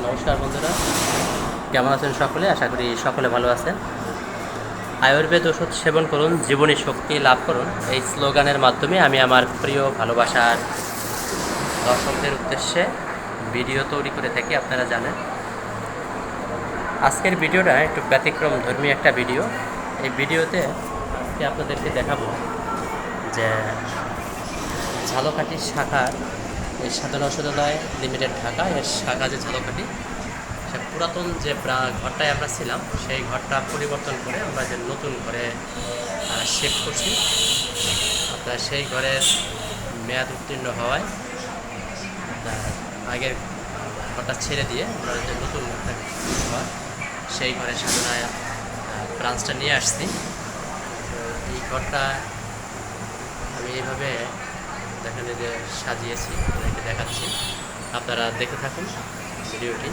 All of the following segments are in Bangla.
নমস্কার বন্ধুরা, কেমন আছেন সকলে? আশা করি সকলে ভালো আছেন। আয়ুর্বেদ ওষুধ সেবন করুন, জীবনী শক্তি লাভ করুন, এই স্লোগানের মাধ্যমে আমি আমার প্রিয় ভালোবাসার দর্শকদের উদ্দেশ্যে ভিডিও তৈরি করে থাকি, আপনারা জানেন। আজকের ভিডিওটা একটু ব্যতিক্রম ধর্মী একটা ভিডিও। এই ভিডিওতে আজকে আপনাদেরকে দেখাবো যে ঝালকাঠি শাখার এই সাধনা ঔষধালয় লিমিটেড ঢাকা, এর শাখা যে ঝালকাঠি, সে পুরাতন যে ঘরটায় আমরা ছিলাম সেই ঘরটা পরিবর্তন করে আমরা যে নতুন ঘরে শিফট করছি। আপনার সেই ঘরের মেয়াদ উত্তীর্ণ হওয়ায় আগের ঘরটা ছেড়ে দিয়ে আমরা যে নতুন ঘর, সেই ঘরের সাধনায় ব্রাঞ্চটা নিয়ে আসছি। তো এই ঘরটা আমি এইভাবে দেখানে যে সাজিয়েছি, আপনাদেরকে দেখাচ্ছি, আপনারা দেখে থাকুন ভিডিওটি।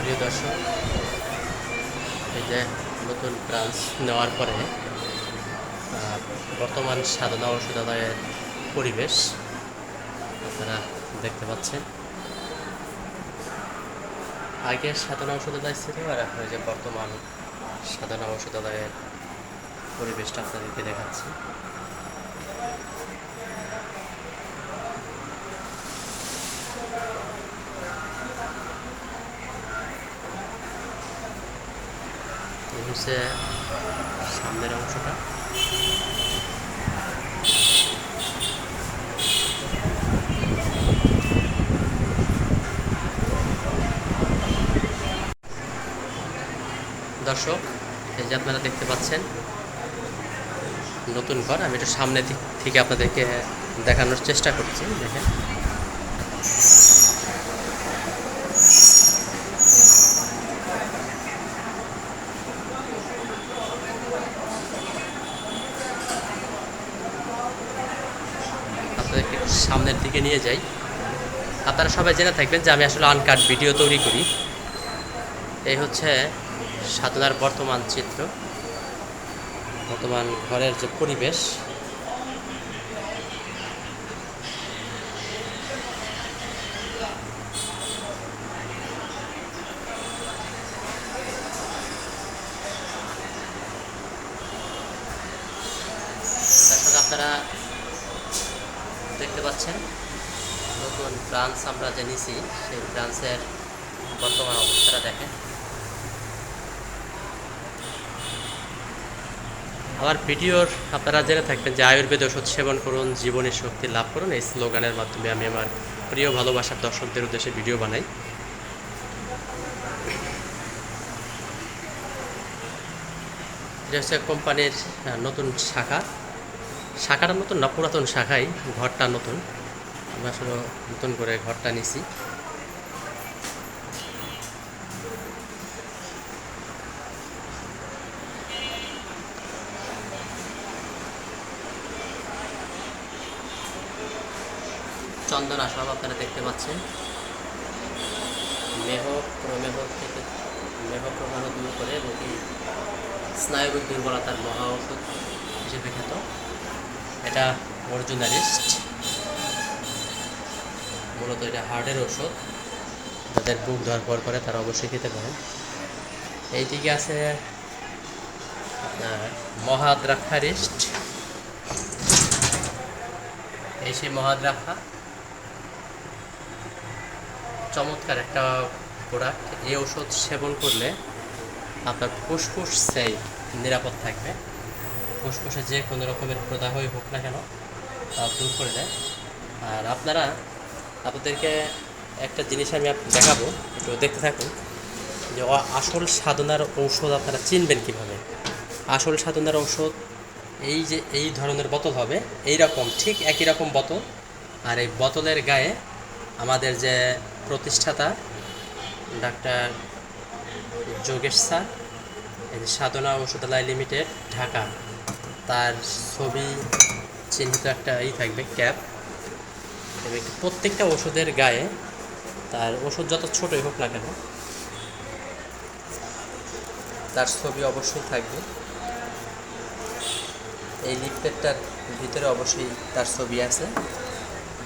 প্রিয় দর্শক, এই যে নতুন ব্রাঞ্চ নেওয়ার পরে বর্তমান সাধনা ঔষধালয়ের পরিবেশ আপনারা দেখতে পাচ্ছেন। আগের সাধনা ঔষধালয় ছিল আর এখন যে বর্তমান সাধনা ঔষধালয়ের পরিবেশটা আপনাদেরকে দেখাচ্ছি। এই হচ্ছে সামনের অংশটা। দর্শক, এই যে আপনারা দেখতে পাচ্ছেন নতুন ঘর। আমি একটু সামনে দিক থেকে আপনাদেরকে দেখানোর চেষ্টা করছি। দেখেন, আপনাদেরকে সামনের দিকে নিয়ে যাই। আপনারা সবাই জেনে থাকবেন যে আমি আসলে আনকাট ভিডিও তৈরি করি। এই হচ্ছে সাধনার বর্তমান চিত্র, বর্তমান ঘরের যে পরিবেশ। দর্শক, আপনারা দেখতে পাচ্ছেন নতুন ব্রাঞ্চ আমরা যে নিছি, সেই ব্রাঞ্চের বর্তমান অবস্থাটা দেখেন। আমার ভিডিওর আপনারা জেনে থাকবেন যে আয়ুর্বেদ ওষুধ সেবন করুন, জীবনের শক্তি লাভ করুন, এই স্লোগানের মাধ্যমে আমি আমার প্রিয় ভালোবাসার দর্শকদের উদ্দেশ্যে ভিডিও বানাই। এটা হচ্ছে কোম্পানির নতুন শাখা। শাখাটা নতুন না, পুরাতন শাখাই, ঘরটা নতুন। আমরা আসলে নতুন করে ঘরটা নিছি। চন্দন আসবাব আপনারা দেখতে পাচ্ছেন। মেহ প্রমেহ থেকে মেহ প্রমেহ দূর করে রোগী স্নায়বিক দুর্বলতার মহা ওষুধ হিসেবে খ্যাত। এটা অরিজিনালিস্ট, মূলত এটা হার্টের ওষুধ। যাদের বুক ধরপড় করে তারা অবশ্যই খেতে পারেন। এইদিকে আছে আপনার মহাদ্রাক্ষারিস্ট। এই সেই মহাদ্রাক্ষা, চমৎকার একটা প্রোডাক্ট। এই ওষুধ সেবন করলে আপনার ফুসফুস সেই নিরাপদ থাকবে। ফুসফুসে যে কোনো রকমের প্রদাহই হোক না কেন তা দূর করে দেয়। আর আপনাদেরকে একটা জিনিস আমি দেখাবো, একটু দেখতে থাকুন যে আসল সাধনার ঔষধ আপনারা চিনবেন কীভাবে। আসল সাধনার ঔষধ এই যে এই ধরনের বোতল হবে, এই রকম ঠিক একই রকম বোতল আর এই বোতলের গায়ে আমাদের যে প্রতিষ্ঠাতা ডাক্তার যোগেশ স্যার, এই যে সাধনা ঔষধালয় লিমিটেড ঢাকা, তার ছবি চিহ্নিত একটা থাকবে ক্যাপ। এবং প্রত্যেকটা ওষুধের গায়ে তার ওষুধ যত ছোটোই হোক না কেন তার ছবি অবশ্যই থাকবে। এই লিফলেটটার ভিতরে অবশ্যই তার ছবি আছে,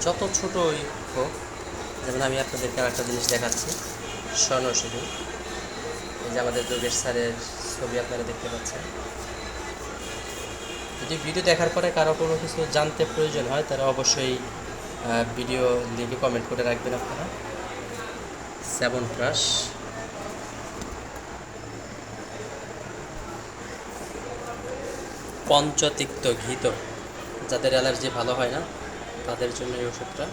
যত ছোটোই হোক। যেমন আমি আপনাদেরকে আরেকটা জিনিস দেখাচ্ছি, স্বর্ণশিরী। এই যে আমাদের যোগেশ স্যারের ছবি আপনারা দেখতে পাচ্ছেন। যদি ভিডিও দেখার পরে কারো কোনো কিছু জানতে প্রয়োজন হয় তারা অবশ্যই ভিডিও লিখে কমেন্ট করে রাখবেন আপনারা। সেবন ব্রাশ, পঞ্চতিক্ত ঘৃত, যাদের অ্যালার্জি ভালো হয় না তাদের জন্য এই ওষুধটা।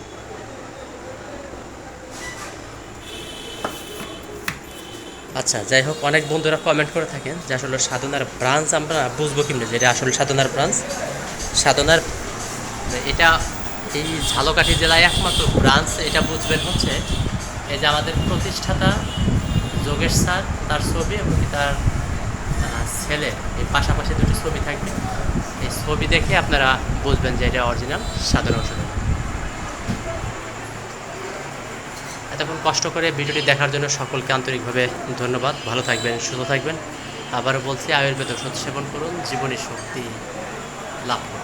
আচ্ছা, যাই হোক, অনেক বন্ধুরা কমেন্ট করে থাকেন যে আসলে সাধনার ব্রাঞ্চ আমরা বুঝবো কিভাবে যে এটা আসলে সাধনার ব্রাঞ্চ। সাধনার এটা এই ঝালকাঠি জেলায় একমাত্র ব্রাঞ্চ। এটা বুঝবেন হচ্ছে এই যে আমাদের প্রতিষ্ঠাতা যোগেশ স্যার, তার ছবি এবং তার ছেলে, এই পাশাপাশি দুটি ছবি থাকবে। এই ছবি দেখে আপনারা বুঝবেন যে এটা অরিজিনাল সাধনা ওষুধ। এতক্ষণ কষ্ট করে ভিডিওটি দেখার জন্য সকলকে আন্তরিকভাবে ধন্যবাদ। ভালো থাকবেন, সুস্থ থাকবেন। আবারও বলছি, আয়ুর্বেদ ওষুধ সেবন করুন, জীবনী শক্তি লাভ করুন।